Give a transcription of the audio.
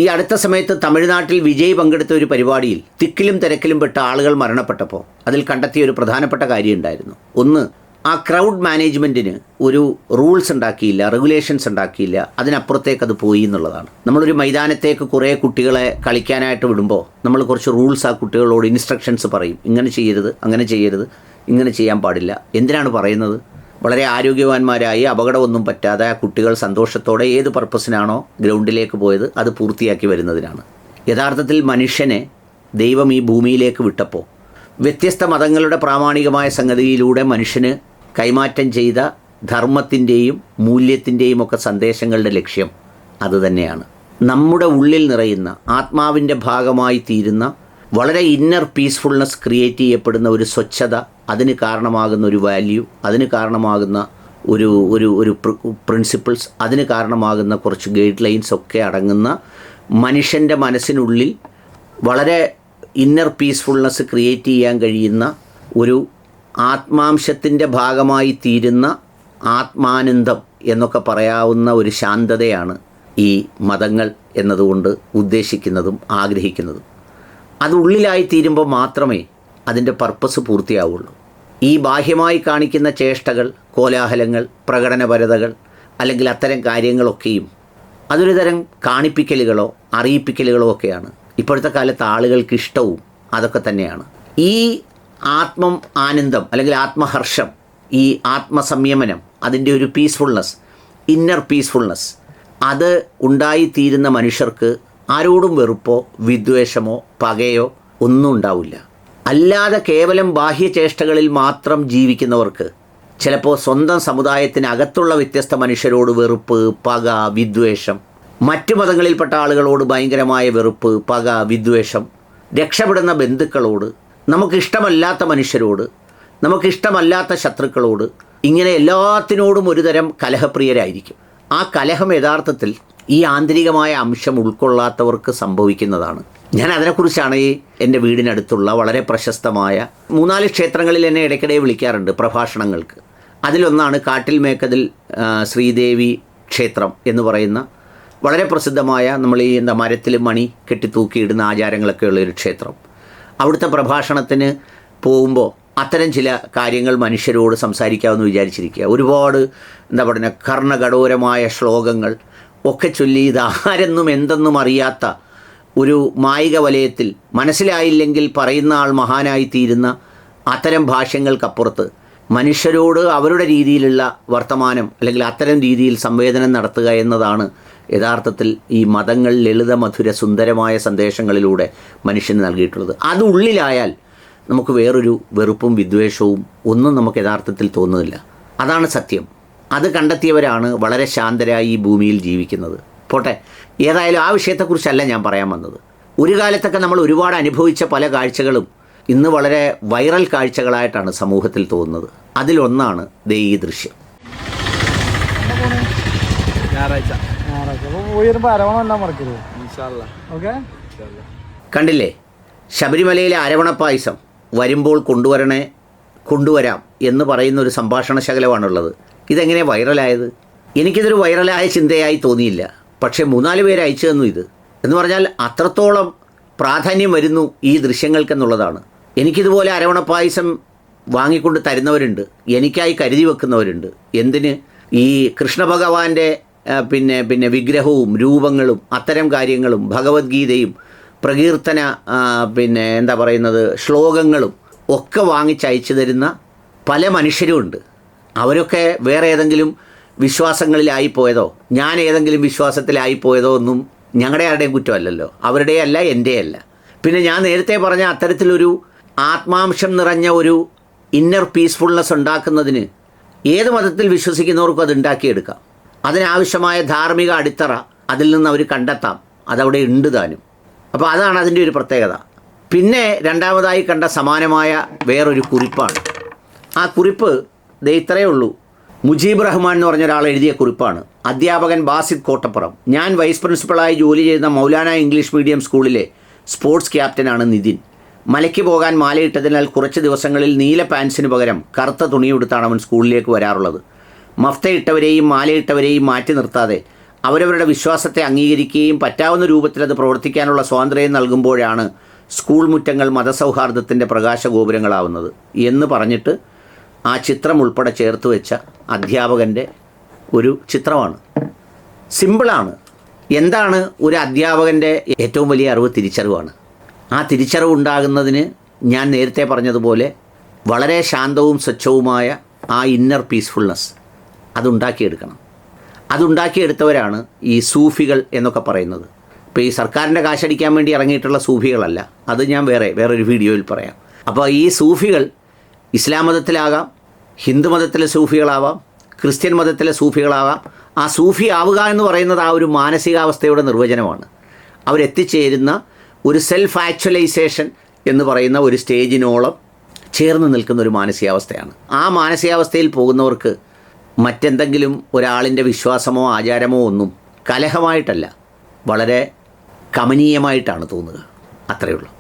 ഈ അടുത്ത സമയത്ത് തമിഴ്നാട്ടിൽ വിജയ് പങ്കെടുത്ത ഒരു പരിപാടിയിൽ തിക്കിലും തിരക്കിലും പെട്ട ആളുകൾ മരണപ്പെട്ടപ്പോൾ അതിൽ കണ്ടെത്തിയ ഒരു പ്രധാനപ്പെട്ട കാര്യം ഉണ്ടായിരുന്നു. ഒന്ന്, ആ ക്രൗഡ് മാനേജ്മെൻറ്റിന് ഒരു റൂൾസ് ഉണ്ടാക്കിയില്ല, റെഗുലേഷൻസ് ഉണ്ടാക്കിയില്ല, അതിനപ്പുറത്തേക്ക് അത് പോയി എന്നുള്ളതാണ്. നമ്മളൊരു മൈതാനത്തേക്ക് കുറേ കുട്ടികളെ കളിക്കാനായിട്ട് വിടുമ്പോൾ നമ്മൾ കുറച്ച് റൂൾസ് ആ കുട്ടികളോട് ഇൻസ്ട്രക്ഷൻസ് പറയും. ഇങ്ങനെ ചെയ്യരുത്, അങ്ങനെ ചെയ്യരുത്, ഇങ്ങനെ ചെയ്യാൻ പാടില്ല. എന്തിനാണ് പറയുന്നത്? വളരെ ആരോഗ്യവാന്മാരായി അപകടമൊന്നും പറ്റാതെ ആ കുട്ടികൾ സന്തോഷത്തോടെ ഏത് പർപ്പസിനാണോ ഗ്രൗണ്ടിലേക്ക് പോയത് അത് പൂർത്തിയാക്കി വരുന്നതിനാണ്. യഥാർത്ഥത്തിൽ മനുഷ്യനെ ദൈവം ഈ ഭൂമിയിലേക്ക് വിട്ടപ്പോൾ വ്യത്യസ്ത മതങ്ങളുടെ പ്രാമാണികമായ സംഗതിയിലൂടെ മനുഷ്യന് കൈമാറ്റം ചെയ്ത ധർമ്മത്തിൻ്റെയും മൂല്യത്തിൻ്റെയും ഒക്കെ സന്ദേശങ്ങളുടെ ലക്ഷ്യം അതുതന്നെയാണ്. നമ്മുടെ ഉള്ളിൽ നിറയുന്ന ആത്മാവിൻ്റെ ഭാഗമായി തീരുന്ന വളരെ ഇന്നർ പീസ്ഫുൾനെസ് ക്രിയേറ്റ് ചെയ്യപ്പെടുന്ന ഒരു സ്വച്ഛത, അതിന് കാരണമാകുന്ന ഒരു വാല്യൂ, അതിന് കാരണമാകുന്ന ഒരു ഒരു ഒരു പ്രിൻസിപ്പിൾസ്, അതിന് കാരണമാകുന്ന കുറച്ച് ഗൈഡ് ലൈൻസ് ഒക്കെ അടങ്ങുന്ന മനുഷ്യൻ്റെ മനസ്സിനുള്ളിൽ വളരെ ഇന്നർ പീസ്ഫുൾനെസ് ക്രിയേറ്റ് ചെയ്യാൻ കഴിയുന്ന ഒരു ആത്മാംശത്തിൻ്റെ ഭാഗമായി തീരുന്ന ആത്മാനന്ദം എന്നൊക്കെ പറയാവുന്ന ഒരു ശാന്തതയാണ് ഈ മതങ്ങൾ എന്നതുകൊണ്ട് ഉദ്ദേശിക്കുന്നതും ആഗ്രഹിക്കുന്നതും. അത് ഉള്ളിലായി തീരുമ്പോൾ മാത്രമേ അതിൻ്റെ പർപ്പസ് പൂർത്തിയാവുള്ളൂ. ഈ ബാഹ്യമായി കാണിക്കുന്ന ചേഷ്ടകൾ, കോലാഹലങ്ങൾ, പ്രകടനപരതകൾ അല്ലെങ്കിൽ അത്തരം കാര്യങ്ങളൊക്കെയും അതൊരു തരം കാണിപ്പിക്കലുകളോ അറിയിപ്പിക്കലുകളോ ഒക്കെയാണ്. ഇപ്പോഴത്തെ കാലത്ത് ആളുകൾക്ക് ഇഷ്ടവും അതൊക്കെ തന്നെയാണ്. ഈ ആനന്ദം അല്ലെങ്കിൽ ആത്മഹർഷം, ഈ ആത്മസംയമനം, അതിൻ്റെ ഒരു പീസ്ഫുൾനെസ്, ഇന്നർ പീസ്ഫുൾനെസ്, അത് ഉണ്ടായിത്തീരുന്ന മനുഷ്യർക്ക് ആരോടും വെറുപ്പോ വിദ്വേഷമോ പകയോ ഒന്നും ഉണ്ടാവില്ല. അല്ലാതെ കേവലം ബാഹ്യചേഷ്ടകളിൽ മാത്രം ജീവിക്കുന്നവർക്ക് ചിലപ്പോൾ സ്വന്തം സമുദായത്തിനകത്തുള്ള വ്യത്യസ്ത മനുഷ്യരോട് വെറുപ്പ്, പക, വിദ്വേഷം, മറ്റു മതങ്ങളിൽപ്പെട്ട ആളുകളോട് ഭയങ്കരമായ വെറുപ്പ്, പക, വിദ്വേഷം, രക്ഷപ്പെടുന്ന ബന്ധുക്കളോട്, നമുക്കിഷ്ടമല്ലാത്ത മനുഷ്യരോട്, നമുക്കിഷ്ടമല്ലാത്ത ശത്രുക്കളോട്, ഇങ്ങനെ എല്ലാത്തിനോടും ഒരുതരം കലഹപ്രിയരായിരിക്കും. ആ കലഹം യഥാർത്ഥത്തിൽ ഈ ആന്തരികമായ അംശം ഉൾക്കൊള്ളാത്തവർക്ക് സംഭവിക്കുന്നതാണ്. ഞാൻ അതിനെക്കുറിച്ചാണ് ഈ എൻ്റെ വീടിനടുത്തുള്ള വളരെ പ്രശസ്തമായ 3-4 ക്ഷേത്രങ്ങളിൽ എന്നെ ഇടയ്ക്കിടെ വിളിക്കാറുണ്ട് പ്രഭാഷണങ്ങൾക്ക്. അതിലൊന്നാണ് കാട്ടിൽ മേക്കതിൽ ശ്രീദേവി ക്ഷേത്രം എന്ന് പറയുന്ന വളരെ പ്രസിദ്ധമായ, നമ്മൾ ഈ മരത്തിൽ മണി കെട്ടിത്തൂക്കിയിടുന്ന ആചാരങ്ങളൊക്കെ ഉള്ളൊരു ക്ഷേത്രം. അവിടുത്തെ പ്രഭാഷണത്തിന് പോകുമ്പോൾ അത്തരം ചില കാര്യങ്ങൾ മനുഷ്യരോട് സംസാരിക്കാമെന്ന് വിചാരിച്ചിരിക്കുക. ഒരുപാട് കർണകഠോരമായ ശ്ലോകങ്ങൾ ഒക്കെ ചൊല്ലി ഇതാരെന്നും എന്തെന്നും അറിയാത്ത ഒരു മായിക വലയത്തിൽ മനസ്സിലായില്ലെങ്കിൽ പറയുന്ന ആൾ മഹാനായിത്തീരുന്ന അത്തരം ഭാഷ്യങ്ങൾക്കപ്പുറത്ത് മനുഷ്യരോട് അവരുടെ രീതിയിലുള്ള വർത്തമാനം അല്ലെങ്കിൽ അത്തരം രീതിയിൽ സംവേദനം നടത്തുക എന്നതാണ് യഥാർത്ഥത്തിൽ ഈ മതങ്ങൾ ലളിതമധുര സുന്ദരമായ സന്ദേശങ്ങളിലൂടെ മനുഷ്യന് നൽകിയിട്ടുള്ളത്. അത് ഉള്ളിലായാൽ നമുക്ക് വേറൊരു വെറുപ്പും വിദ്വേഷവും ഒന്നും നമുക്ക് യഥാർത്ഥത്തിൽ തോന്നുന്നില്ല. അതാണ് സത്യം. അത് കണ്ടെത്തിയവരാണ് വളരെ ശാന്തരായി ഈ ഭൂമിയിൽ ജീവിക്കുന്നത്. പോട്ടെ, ഏതായാലും ആ വിഷയത്തെക്കുറിച്ചല്ല ഞാൻ പറയാൻ വന്നത്. ഒരു കാലത്തൊക്കെ നമ്മൾ ഒരുപാട് അനുഭവിച്ച പല കാഴ്ചകളും ഇന്ന് വളരെ വൈറൽ കാഴ്ചകളായിട്ടാണ് സമൂഹത്തിൽ തോന്നുന്നത്. അതിലൊന്നാണ് ദേ ഈ ദൃശ്യം. കണ്ടില്ലേ, ശബരിമലയിലെ അരവണപ്പായസം വരുമ്പോൾ കൊണ്ടുവരാം എന്ന് പറയുന്ന ഒരു സംഭാഷണ ശകലമാണുള്ളത്. ഇതെങ്ങനെ വൈറലായത്? എനിക്കിതൊരു വൈറലായ ചിന്തയായി തോന്നിയില്ല. പക്ഷേ 3-4 പേര് അയച്ചു തന്നു ഇത്. എന്ന് പറഞ്ഞാൽ അത്രത്തോളം പ്രാധാന്യം വരുന്നു ഈ ദൃശ്യങ്ങൾക്കെന്നുള്ളതാണ്. എനിക്കിതുപോലെ അരവണപ്പായസം വാങ്ങിക്കൊണ്ട് തരുന്നവരുണ്ട്, എനിക്കായി കരുതി വെക്കുന്നവരുണ്ട്. എന്തിന്? ഈ കൃഷ്ണഭഗവാന്റെ പിന്നെ വിഗ്രഹവും രൂപങ്ങളും അത്തരം കാര്യങ്ങളും ഭഗവത്ഗീതയും പ്രകീർത്തന ശ്ലോകങ്ങളും ഒക്കെ വാങ്ങിച്ചയച്ചു തരുന്ന പല മനുഷ്യരുമുണ്ട്. അവരൊക്കെ വേറെ ഏതെങ്കിലും വിശ്വാസങ്ങളിലായിപ്പോയതോ ഞാൻ ഏതെങ്കിലും വിശ്വാസത്തിലായിപ്പോയതോ ഒന്നും ഞങ്ങളുടെ ആരുടെയും കുറ്റമല്ലല്ലോ, അവരുടെയല്ല, എൻ്റെയല്ല. പിന്നെ ഞാൻ നേരത്തെ പറഞ്ഞ അത്തരത്തിലൊരു ആത്മാംശം നിറഞ്ഞ ഒരു ഇന്നർ പീസ്ഫുൾനെസ് ഉണ്ടാക്കുന്നതിന് ഏത് മതത്തിൽ വിശ്വസിക്കുന്നവർക്കും അത് ഉണ്ടാക്കിയെടുക്കാം. അതിനാവശ്യമായ ധാർമ്മിക അടിത്തറ അതിൽ നിന്ന് അവർ കണ്ടെത്താം. അതവിടെ ഉണ്ട് താനും. അപ്പോൾ അതാണ് അതിൻ്റെ ഒരു പ്രത്യേകത. പിന്നെ രണ്ടാമതായി കണ്ട സമാനമായ വേറൊരു കുറിപ്പാണ്. ആ കുറിപ്പ് ഇത്രയേ ഉള്ളൂ. മുജീബ് റഹ്മാൻ എന്ന് പറഞ്ഞ ഒരാൾ എഴുതിയ കുറിപ്പാണ്. അധ്യാപകൻ ബാസിദ് കോട്ടപ്പുറം. ഞാൻ വൈസ് പ്രിൻസിപ്പളായി ജോലി ചെയ്യുന്ന മൗലാന ഇംഗ്ലീഷ് മീഡിയം സ്കൂളിലെ സ്പോർട്സ് ക്യാപ്റ്റനാണ് നിതിൻ. മലയ്ക്ക് പോകാൻ മാലയിട്ടതിനാൽ കുറച്ച് ദിവസങ്ങളിൽ നീല പാൻസിന് പകരം കറുത്ത തുണിയെടുത്താണ് അവൻ സ്കൂളിലേക്ക് വരാറുള്ളത്. മഫ്തയിട്ടവരെയും മാലയിട്ടവരെയും മാറ്റി നിർത്താതെ അവരവരുടെ വിശ്വാസത്തെ അംഗീകരിക്കുകയും പറ്റാവുന്ന രൂപത്തിൽ അത് പ്രവർത്തിക്കാനുള്ള സ്വാതന്ത്ര്യം നൽകുമ്പോഴാണ് സ്കൂൾ മുറ്റങ്ങൾ മതസൗഹാർദ്ദത്തിൻ്റെ പ്രകാശഗോപുരങ്ങളാവുന്നത് എന്ന് പറഞ്ഞിട്ട് ആ ചിത്രം ഉൾപ്പെടെ ചേർത്ത് വെച്ച അധ്യാപകൻ്റെ ഒരു ചിത്രമാണ്. സിമ്പിളാണ്. എന്താണ് ഒരു അധ്യാപകൻ്റെ ഏറ്റവും വലിയ അറിവ്? തിരിച്ചറിവാണ്. ആ തിരിച്ചറിവ് ഉണ്ടാകുന്നതിന് ഞാൻ നേരത്തെ പറഞ്ഞതുപോലെ വളരെ ശാന്തവും സ്വച്ഛവുമായ ആ ഇന്നർ പീസ്ഫുൾനെസ് അതുണ്ടാക്കിയെടുക്കണം. അതുണ്ടാക്കിയെടുത്തവരാണ് ഈ സൂഫികൾ എന്നൊക്കെ പറയുന്നത്. ഇപ്പോൾ ഈ സർക്കാരിൻ്റെ കാശടിക്കാൻ വേണ്ടി ഇറങ്ങിയിട്ടുള്ള സൂഫികളല്ല, അത് ഞാൻ വേറൊരു വീഡിയോയിൽ പറയാം. അപ്പോൾ ഈ സൂഫികൾ ഇസ്ലാം മതത്തിലാകാം, ഹിന്ദു മതത്തിലെ സൂഫികളാവാം, ക്രിസ്ത്യൻ മതത്തിലെ സൂഫികളാവാം. ആ സൂഫി ആവുക എന്ന് പറയുന്നത് ആ ഒരു മാനസികാവസ്ഥയുടെ നിർവചനമാണ്. അവരെത്തിച്ചേരുന്ന ഒരു സെൽഫ് ആക്ച്വലൈസേഷൻ എന്ന് പറയുന്ന ഒരു സ്റ്റേജിനോളം ചേർന്ന് നിൽക്കുന്ന ഒരു മാനസികാവസ്ഥയാണ്. ആ മാനസികാവസ്ഥയിൽ പോകുന്നവർക്ക് മറ്റെന്തെങ്കിലും ഒരാളിൻ്റെ വിശ്വാസമോ ആചാരമോ ഒന്നും കലഹമായിട്ടല്ല, വളരെ കമനീയമായിട്ടാണ് തോന്നുക. അത്രയേ ഉള്ളൂ.